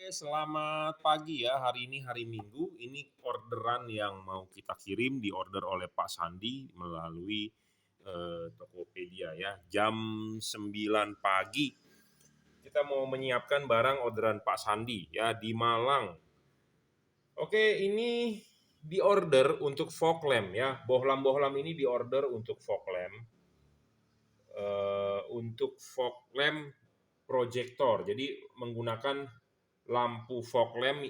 Oke, selamat pagi ya. Hari ini hari Minggu. Ini orderan yang mau kita kirim diorder oleh Pak Sandi melalui Tokopedia ya. Jam 9 pagi kita mau menyiapkan barang orderan Pak Sandi ya di Malang. Oke, ini diorder untuk fog lamp ya. Bohlam-bohlam ini diorder untuk fog lamp. Untuk fog lamp proyektor. Jadi menggunakan lampu fog lamp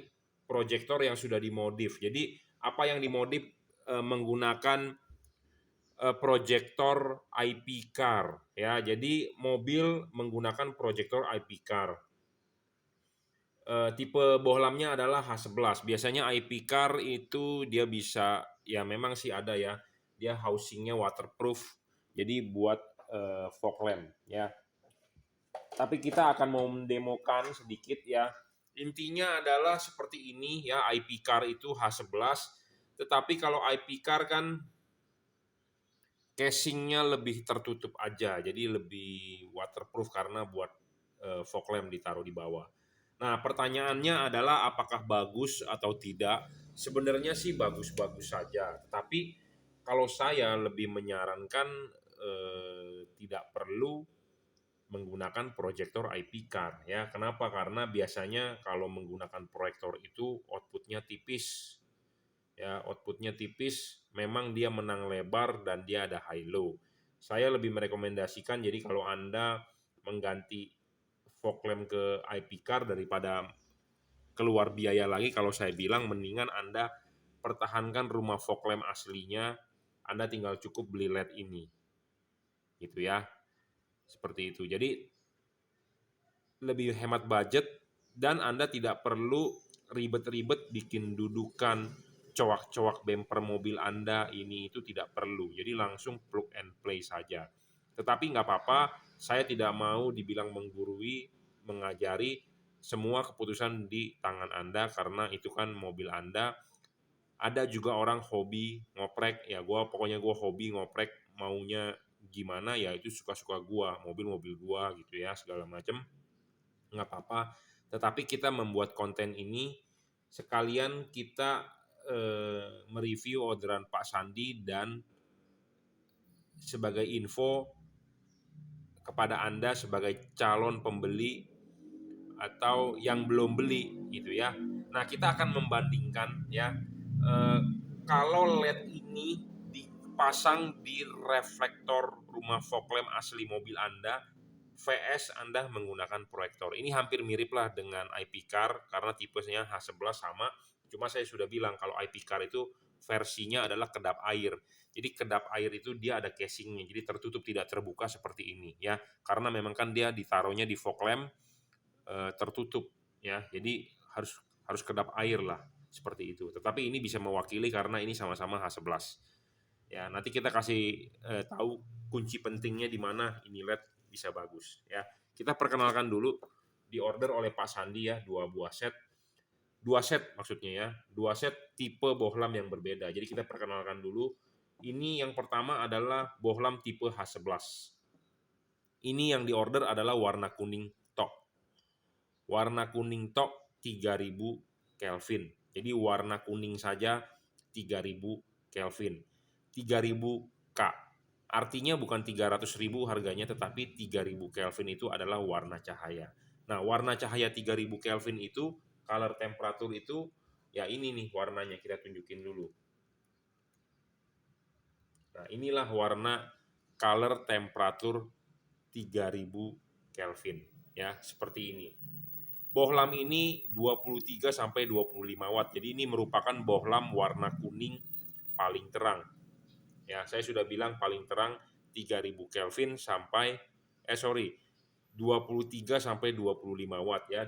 proyektor yang sudah dimodif. Jadi apa yang dimodif menggunakan proyektor IP car ya. Jadi mobil menggunakan proyektor IP car. Tipe bohlamnya adalah H11. Biasanya IP car itu dia bisa ya memang sih ada ya. Dia housingnya waterproof. Jadi buat fog lamp ya. Tapi kita akan mau mendemokan sedikit ya. Intinya adalah seperti ini ya, IP car itu H11, tetapi kalau IP car kan casingnya lebih tertutup aja, jadi lebih waterproof karena buat fog lamp ditaruh di bawah. Nah, pertanyaannya adalah apakah bagus atau tidak? Sebenarnya sih bagus-bagus saja, tetapi kalau saya lebih menyarankan tidak perlu menggunakan proyektor IP car ya. Kenapa? Karena biasanya kalau menggunakan proyektor itu outputnya tipis. Ya, outputnya tipis, memang dia menang lebar dan dia ada high low. Saya lebih merekomendasikan jadi kalau Anda mengganti fog lamp ke IP car daripada keluar biaya lagi, kalau saya bilang mendingan Anda pertahankan rumah fog lamp aslinya, Anda tinggal cukup beli LED ini. Gitu ya. Seperti itu. Jadi lebih hemat budget dan Anda tidak perlu ribet-ribet bikin dudukan coak-coak bumper mobil Anda, ini itu tidak perlu. Jadi langsung plug and play saja. Tetapi nggak apa-apa, saya tidak mau dibilang menggurui, mengajari, semua keputusan di tangan Anda karena itu kan mobil Anda. Ada juga orang hobi ngoprek, ya pokoknya gue hobi ngoprek, maunya gimana ya itu suka-suka gue, mobil-mobil gue gitu ya, segala macam nggak apa-apa. Tetapi kita membuat konten ini sekalian kita mereview orderan Pak Sandi dan sebagai info kepada Anda sebagai calon pembeli atau yang belum beli gitu ya. Nah, kita akan membandingkan ya kalau LED ini dipasang di reflektor rumah fog lamp asli mobil Anda VS Anda menggunakan proyektor. Ini hampir mirip lah dengan IP car karena tipenya H11 sama. Cuma saya sudah bilang kalau IP car itu versinya adalah kedap air. Jadi kedap air itu dia ada casingnya, jadi tertutup tidak terbuka seperti ini ya. Karena memang kan dia ditaruhnya di fog lamp tertutup ya. Jadi harus kedap air lah seperti itu. Tetapi ini bisa mewakili karena ini sama-sama H11. Ya, nanti kita kasih tahu kunci pentingnya di mana ini LED bisa bagus ya. Kita perkenalkan dulu, diorder oleh Pak Sandi ya, dua set maksudnya ya, dua set tipe bohlam yang berbeda. Jadi kita perkenalkan dulu. Ini yang pertama adalah bohlam tipe H11. Ini yang diorder adalah warna kuning tok. Warna kuning tok 3000 Kelvin. Jadi warna kuning saja 3000 Kelvin. 3000 K. Artinya bukan 300.000 harganya, tetapi 3000 Kelvin itu adalah warna cahaya. Nah, warna cahaya 3000 Kelvin itu, color temperatur itu, ya ini nih warnanya, kita tunjukin dulu. Nah, inilah warna color temperatur 3000 Kelvin. Ya, seperti ini. Bohlam ini 23 sampai 25 watt. Jadi ini merupakan bohlam warna kuning paling terang. Ya, saya sudah bilang paling terang 3000 Kelvin sampai 23 sampai 25 watt ya.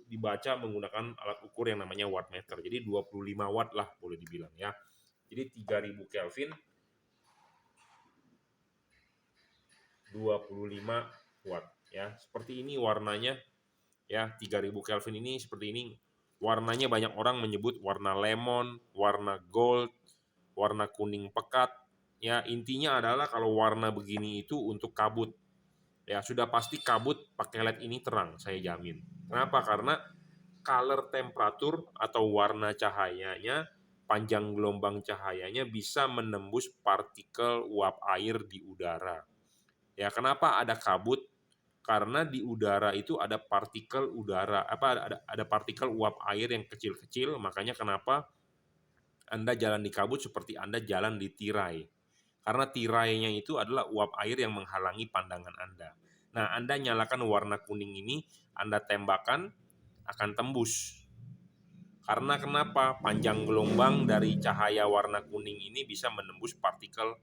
Dibaca menggunakan alat ukur yang namanya wattmeter. Jadi 25 watt lah boleh dibilang ya. Jadi 3000 Kelvin 25 watt ya. Seperti ini warnanya ya, 3000 Kelvin ini seperti ini. Warnanya banyak orang menyebut warna lemon, warna gold, warna kuning pekat. Ya, intinya adalah kalau warna begini itu untuk kabut. Ya, sudah pasti kabut pakai LED ini terang, saya jamin. Kenapa? Karena color temperatur atau warna cahayanya, panjang gelombang cahayanya bisa menembus partikel uap air di udara. Ya, kenapa ada kabut? Karena di udara itu ada partikel udara, ada partikel uap air yang kecil-kecil, makanya kenapa Anda jalan di kabut seperti Anda jalan di tirai. Karena tirainya itu adalah uap air yang menghalangi pandangan Anda. Nah, Anda nyalakan warna kuning ini, Anda tembakan, akan tembus. Karena kenapa? Panjang gelombang dari cahaya warna kuning ini bisa menembus partikel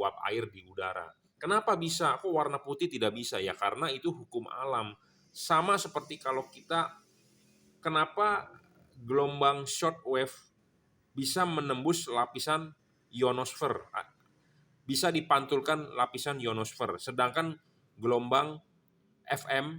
uap air di udara. Kenapa bisa? Kok warna putih tidak bisa? Ya karena itu hukum alam. Sama seperti kalau kita, kenapa gelombang shortwave bisa menembus lapisan ionosfer, bisa dipantulkan lapisan ionosfer, sedangkan gelombang FM,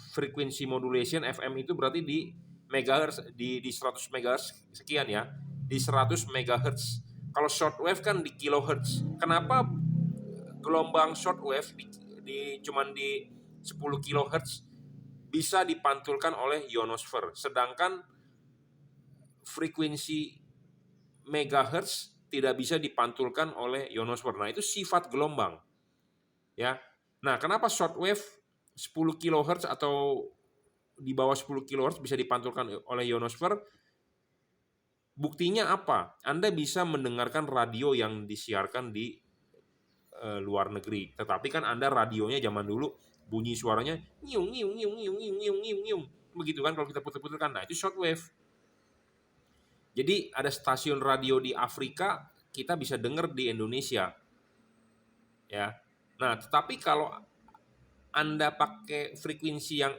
frequency modulation FM itu berarti di megahertz, di 100 megahertz sekian ya, di 100 megahertz. Kalau shortwave kan di kilohertz. Kenapa gelombang shortwave cuman di 10 kilohertz bisa dipantulkan oleh ionosfer, sedangkan frekuensi megahertz tidak bisa dipantulkan oleh ionosfer. Nah, itu sifat gelombang. Ya. Nah, kenapa shortwave 10 kHz atau di bawah 10 kHz bisa dipantulkan oleh ionosfer? Buktinya apa? Anda bisa mendengarkan radio yang disiarkan di luar negeri. Tetapi kan Anda radionya zaman dulu bunyi suaranya nyiung nyiung nyiung nyiung nyiung nyiung nyiung nyiung. Begitu kan kalau kita putar-putarkan. Nah, itu shortwave. Jadi ada stasiun radio di Afrika, kita bisa dengar di Indonesia. Ya. Nah, tetapi kalau Anda pakai frekuensi yang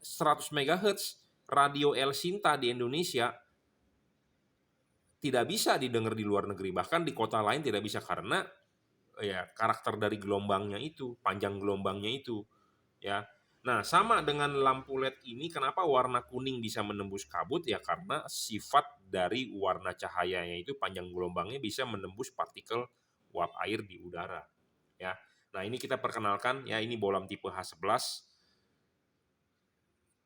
100 MHz, radio El Sinta di Indonesia tidak bisa didengar di luar negeri, bahkan di kota lain tidak bisa karena ya karakter dari gelombangnya itu, panjang gelombangnya itu, ya. Nah, sama dengan lampu LED ini, kenapa warna kuning bisa menembus kabut? Ya karena sifat dari warna cahayanya itu, panjang gelombangnya bisa menembus partikel uap air di udara, ya. Nah, ini kita perkenalkan ya, ini bohlam tipe H11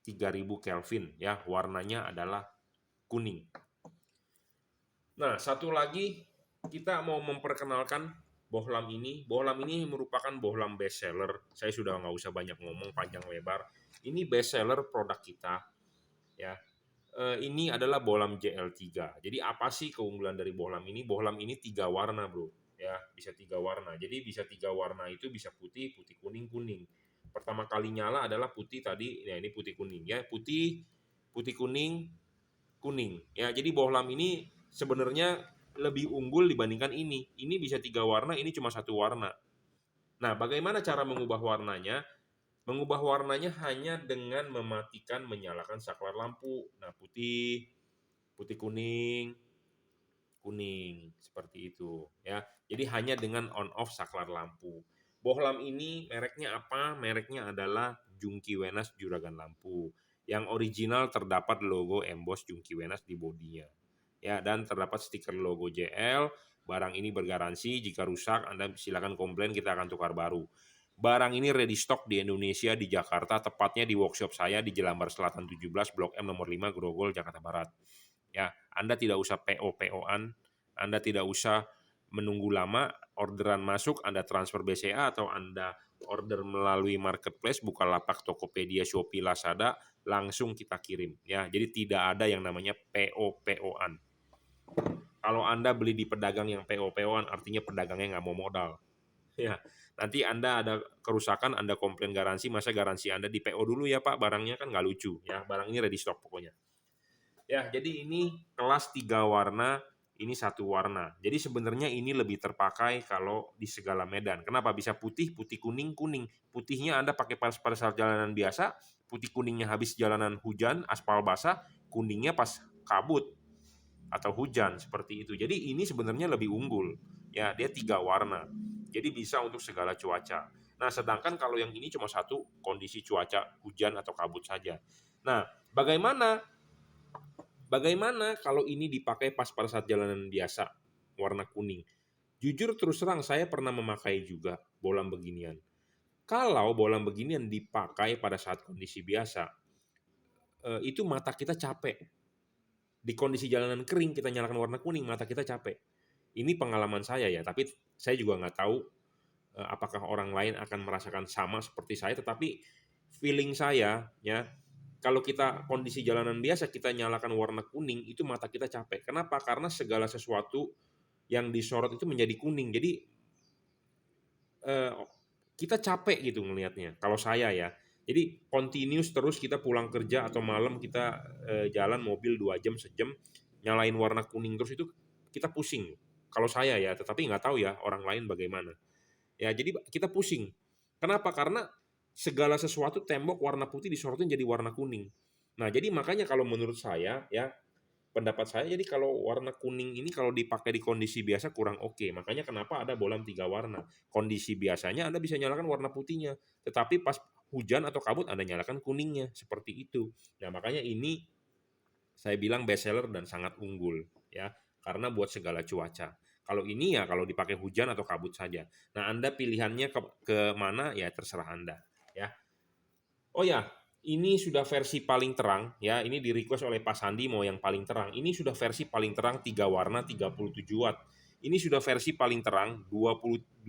3000 Kelvin ya, warnanya adalah kuning. Nah, satu lagi kita mau memperkenalkan bohlam ini. Bohlam ini merupakan bohlam best seller. Saya sudah nggak usah banyak ngomong panjang lebar. Ini best seller produk kita ya. Ini adalah bohlam JL3. Jadi apa sih keunggulan dari bohlam ini? Bohlam ini 3 warna, bro. Ya, bisa 3 warna. Jadi bisa 3 warna itu, bisa putih, putih kuning, kuning. Pertama kali nyala adalah putih tadi, ya ini putih kuning ya, putih, putih kuning, kuning. Ya, jadi bohlam ini sebenarnya lebih unggul dibandingkan ini. Ini bisa 3 warna, ini cuma 1 warna. Nah, bagaimana cara mengubah warnanya? Mengubah warnanya hanya dengan mematikan, menyalakan saklar lampu. Nah, putih, putih kuning, kuning, seperti itu ya. Jadi hanya dengan on off saklar lampu. Bohlam ini mereknya apa? Mereknya adalah Jungki Wenas Juragan Lampu. Yang original terdapat logo emboss Jungki Wenas di bodinya. Ya, dan terdapat stiker logo JL. Barang ini bergaransi, jika rusak Anda silakan komplain, kita akan tukar baru. Barang ini ready stock di Indonesia, di Jakarta, tepatnya di workshop saya di Jelambar Selatan 17, Blok M nomor 5, Grogol, Jakarta Barat. Ya, Anda tidak usah PO-PO-an, Anda tidak usah menunggu lama, orderan masuk, Anda transfer BCA atau Anda order melalui marketplace, Bukalapak, Tokopedia, Shopee, Lazada, langsung kita kirim. Ya, jadi tidak ada yang namanya PO-PO-an. Kalau Anda beli di pedagang yang PO-PO-an, artinya pedagangnya nggak mau modal. Ya, nanti Anda ada kerusakan, Anda komplain garansi, masa garansi Anda di PO dulu ya Pak, barangnya kan nggak lucu. Ya, barang ini ready stock pokoknya. Ya, jadi ini kelas 3 warna, ini 1 warna. Jadi sebenarnya ini lebih terpakai kalau di segala medan. Kenapa? Bisa putih, putih kuning, kuning. Putihnya Anda pakai pada saat jalanan biasa, putih kuningnya habis jalanan hujan, aspal basah, kuningnya pas kabut atau hujan, seperti itu. Jadi ini sebenarnya lebih unggul. Ya, dia 3 warna. Jadi bisa untuk segala cuaca. Nah, sedangkan kalau yang ini cuma 1 kondisi cuaca hujan atau kabut saja. Nah, Bagaimana kalau ini dipakai pas pada saat jalanan biasa, warna kuning? Jujur terus terang, saya pernah memakai juga bohlam beginian. Kalau bola beginian dipakai pada saat kondisi biasa, itu mata kita capek. Di kondisi jalanan kering kita nyalakan warna kuning, mata kita capek. Ini pengalaman saya ya, tapi saya juga nggak tahu apakah orang lain akan merasakan sama seperti saya, tetapi feeling saya ya, kalau kita kondisi jalanan biasa kita nyalakan warna kuning, itu mata kita capek. Kenapa? Karena segala sesuatu yang disorot itu menjadi kuning. Jadi eh, kita capek gitu ngelihatnya. Kalau saya ya, jadi continuous terus kita pulang kerja atau malam kita jalan mobil 2 jam sejam nyalain warna kuning terus itu kita pusing. Kalau saya ya, tetapi nggak tahu ya orang lain bagaimana. Ya jadi kita pusing. Kenapa? Karena segala sesuatu tembok warna putih disorotin jadi warna kuning. Nah jadi makanya kalau menurut saya ya, pendapat saya, jadi kalau warna kuning ini kalau dipakai di kondisi biasa kurang oke. Makanya kenapa ada bolam 3 warna. Kondisi biasanya Anda bisa nyalakan warna putihnya, tetapi pas hujan atau kabut Anda nyalakan kuningnya, seperti itu. Nah, makanya ini saya bilang best seller dan sangat unggul ya, karena buat segala cuaca. Kalau ini ya kalau dipakai hujan atau kabut saja. Nah, Anda pilihannya ke mana ya terserah Anda ya. Oh ya, ini sudah versi paling terang ya. Ini di request oleh Pak Sandi mau yang paling terang. Ini sudah versi paling terang 3 warna 37 watt. Ini sudah versi paling terang 25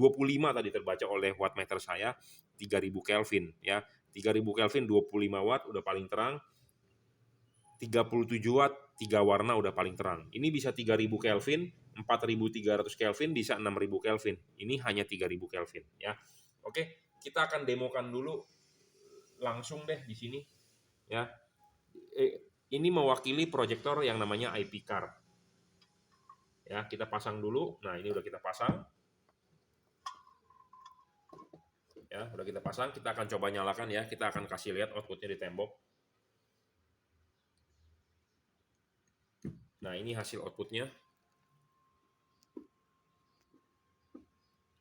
tadi terbaca oleh wattmeter saya 3000 Kelvin ya. 3000 Kelvin 25 watt udah paling terang. 37 watt 3 warna udah paling terang. Ini bisa 3000 Kelvin, 4300 Kelvin, bisa 6000 Kelvin. Ini hanya 3000 Kelvin ya. Oke, kita akan demokan dulu langsung deh di sini ya. Ini mewakili proyektor yang namanya IP card ya. Kita pasang dulu. Nah ini udah kita pasang ya, udah kita pasang. Kita akan coba nyalakan ya. Kita akan kasih lihat outputnya di tembok. Nah ini hasil outputnya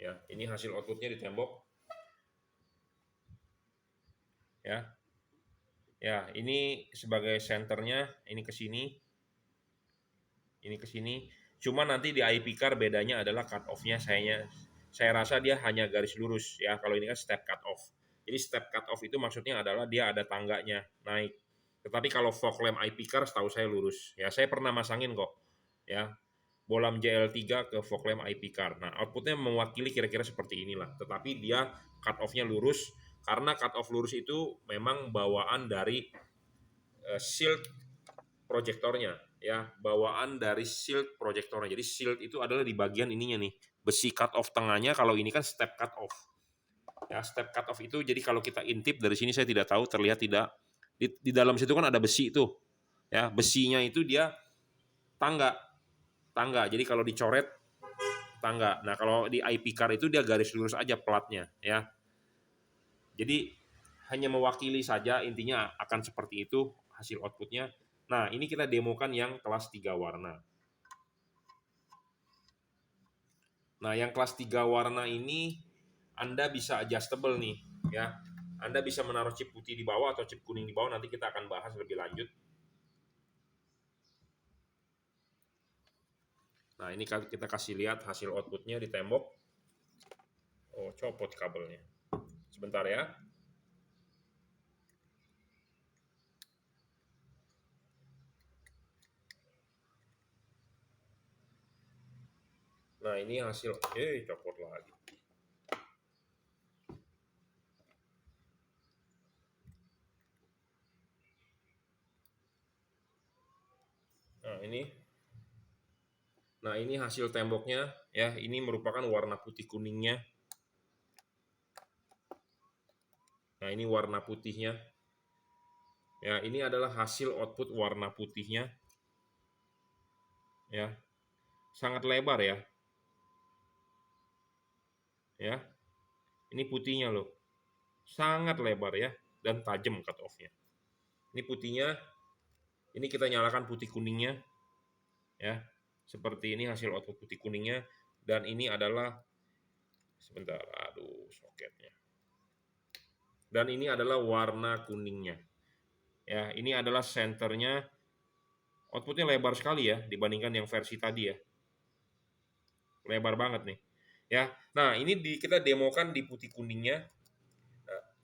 ya. Ini hasil outputnya di tembok ya. Ya ini sebagai senternya, ini ke sini, ini ke sini. Cuma nanti di IP card bedanya adalah cut off-nya saya rasa dia hanya garis lurus ya. Kalau ini kan step cut off. Jadi step cut off itu maksudnya adalah dia ada tangganya naik. Tetapi kalau fog lamp IP card setahu saya lurus. Ya saya pernah masangin kok. Ya. Bolam JL3 ke fog lamp IP card. Nah, outputnya mewakili kira-kira seperti inilah. Tetapi dia cut off-nya lurus karena cut off lurus itu memang bawaan dari shield proyektornya ya, bawaan dari shield proyektornya. Jadi shield itu adalah di bagian ininya nih, besi cut off tengahnya. Kalau ini kan step cut off ya. Step cut off itu jadi kalau kita intip dari sini, saya tidak tahu terlihat tidak, di dalam situ kan ada besi itu ya, besinya itu dia tangga tangga, jadi kalau dicoret tangga. Nah kalau di IP card itu dia garis lurus aja platnya ya. Jadi hanya mewakili saja, intinya akan seperti itu hasil outputnya. Nah, ini kita demokan yang kelas 3 warna. Nah, yang kelas 3 warna ini Anda bisa adjustable nih, ya. Anda bisa menaruh chip putih di bawah atau chip kuning di bawah, nanti kita akan bahas lebih lanjut. Nah, ini kita kasih lihat hasil outputnya di tembok. Oh, copot kabelnya. Sebentar ya. Nah, ini hasil, copot lagi. Nah, ini hasil temboknya ya. Ini merupakan warna putih kuningnya. Nah, ini warna putihnya. Ya, ini adalah hasil output warna putihnya. Ya. Sangat lebar ya. Ya. Ini putihnya loh. Sangat lebar ya dan tajam cut off-nya. Ini putihnya. Ini kita nyalakan putih kuningnya. Ya. Seperti ini hasil output putih kuningnya, dan ini adalah sebentar, aduh soketnya. Dan ini adalah warna kuningnya. Ya, ini adalah senternya. Outputnya lebar sekali ya dibandingkan yang versi tadi ya. Lebar banget nih. Ya. Nah, ini kita demokan di putih kuningnya.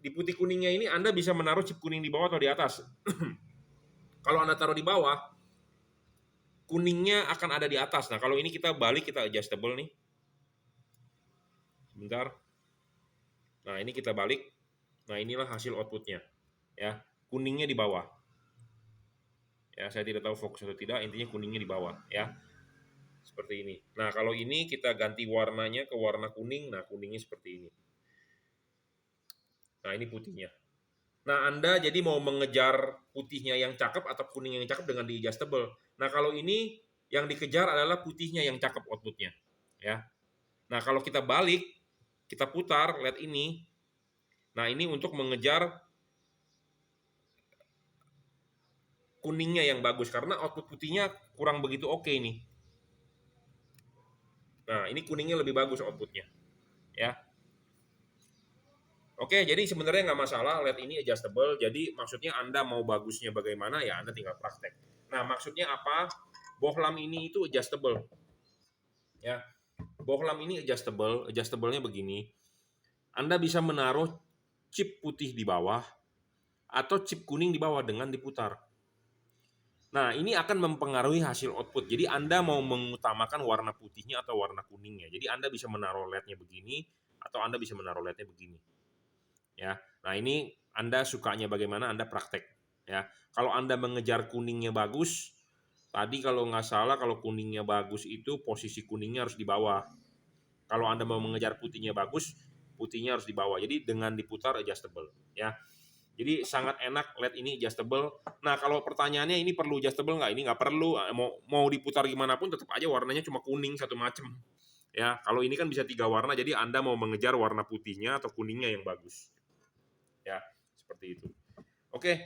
di putih kuningnya ini Anda bisa menaruh chip kuning di bawah atau di atas. Kalau Anda taruh di bawah, kuningnya akan ada di atas. Nah, kalau ini kita balik, kita adjustable nih. Sebentar. Nah, ini kita balik. Nah, inilah hasil outputnya. Ya, kuningnya di bawah. Ya, saya tidak tahu fokus atau tidak, intinya kuningnya di bawah. Ya, seperti ini. Nah, kalau ini kita ganti warnanya ke warna kuning. Nah, kuningnya seperti ini. Nah, ini putihnya. Nah, Anda jadi mau mengejar putihnya yang cakep atau kuning yang cakep dengan di adjustable. Nah, kalau ini yang dikejar adalah putihnya yang cakep outputnya. Ya. Nah, kalau kita balik, kita putar, lihat ini. Nah, ini untuk mengejar kuningnya yang bagus karena output putihnya kurang begitu oke nih. Nah, ini kuningnya lebih bagus outputnya. Ya. Oke, jadi sebenarnya nggak masalah, LED ini adjustable. Jadi maksudnya Anda mau bagusnya bagaimana ya Anda tinggal praktek. Nah, maksudnya apa? Bohlam ini itu adjustable. Ya, bohlam ini adjustable. Adjustable-nya begini. Anda bisa menaruh chip putih di bawah atau chip kuning di bawah dengan diputar. Nah, ini akan mempengaruhi hasil output. Jadi Anda mau mengutamakan warna putihnya atau warna kuningnya. Jadi Anda bisa menaruh LED-nya begini atau Anda bisa menaruh LED-nya begini. Ya. Nah, ini Anda sukanya bagaimana, Anda praktek. Ya. Kalau Anda mengejar kuningnya bagus, tadi kalau nggak salah kalau kuningnya bagus itu posisi kuningnya harus di bawah. Kalau Anda mau mengejar putihnya bagus, putihnya harus di bawah. Jadi dengan diputar adjustable. Ya. Jadi sangat enak LED ini adjustable. Nah, kalau pertanyaannya ini perlu adjustable nggak? Ini nggak perlu. Mau diputar gimana pun tetap aja warnanya cuma kuning satu macam. Ya, kalau ini kan bisa 3 warna, jadi Anda mau mengejar warna putihnya atau kuningnya yang bagus. Ya, seperti itu. Oke,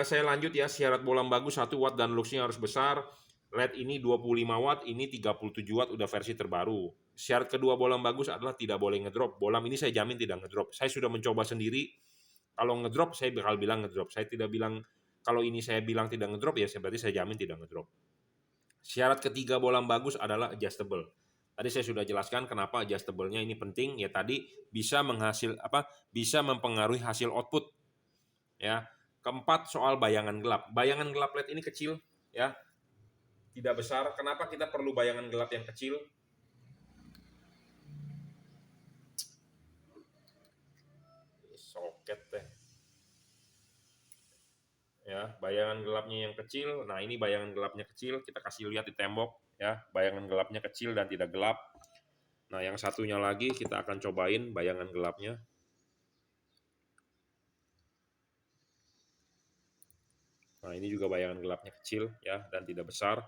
saya lanjut ya. Syarat bohlam bagus 1 watt dan luxnya harus besar. LED ini 25 watt, ini 37 watt udah versi terbaru. Syarat kedua bohlam bagus adalah tidak boleh ngedrop. Bohlam ini saya jamin tidak ngedrop. Saya sudah mencoba sendiri. Kalau ngedrop saya bakal bilang ngedrop. Saya tidak bilang kalau ini saya bilang tidak ngedrop ya berarti saya jamin tidak ngedrop. Syarat ketiga bohlam bagus adalah adjustable. Tadi saya sudah jelaskan kenapa adjustable-nya ini penting. Ya tadi bisa bisa mempengaruhi hasil output. Ya. Keempat soal bayangan gelap. Bayangan gelap LED ini kecil ya. Tidak besar. Kenapa kita perlu bayangan gelap yang kecil? Soket deh. Ya, bayangan gelapnya yang kecil. Nah, ini bayangan gelapnya kecil, kita kasih lihat di tembok ya. Bayangan gelapnya kecil dan tidak gelap. Nah, yang satunya lagi kita akan cobain bayangan gelapnya. Nah, ini juga bayangan gelapnya kecil ya dan tidak besar.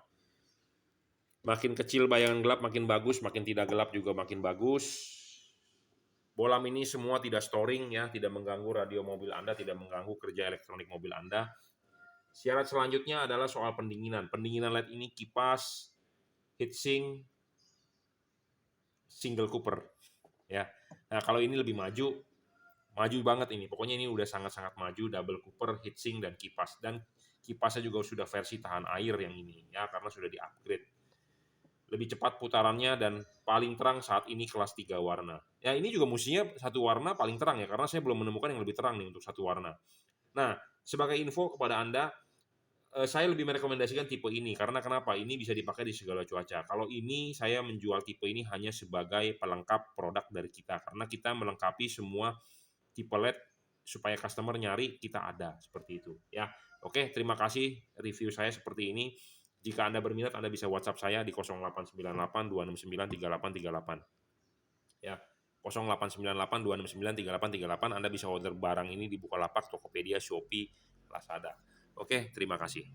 Makin kecil bayangan gelap makin bagus, makin tidak gelap juga makin bagus. Bohlam ini semua tidak storing ya, tidak mengganggu radio mobil Anda, tidak mengganggu kerja elektronik mobil Anda. Syarat selanjutnya adalah soal pendinginan. Pendinginan LED ini kipas, heatsink, single cooper. Ya. Nah, kalau ini lebih maju banget ini. Pokoknya ini udah sangat-sangat maju, double cooper, heatsink dan kipas. Dan kipasnya juga sudah versi tahan air yang ini ya karena sudah di-upgrade. Lebih cepat putarannya dan paling terang saat ini kelas 3 warna. Ya, ini juga mestinya satu warna paling terang ya karena saya belum menemukan yang lebih terang nih untuk satu warna. Nah, sebagai info kepada Anda, saya lebih merekomendasikan tipe ini karena kenapa? Ini bisa dipakai di segala cuaca. Kalau ini saya menjual tipe ini hanya sebagai pelengkap produk dari kita karena kita melengkapi semua tipe LED supaya customer nyari kita ada seperti itu ya. Oke, terima kasih review saya seperti ini. Jika Anda berminat Anda bisa WhatsApp saya di 0898 269 3838 ya. 0898 269 3838 Anda bisa order barang ini di Bukalapak, Tokopedia, Shopee, Lazada. Oke, terima kasih.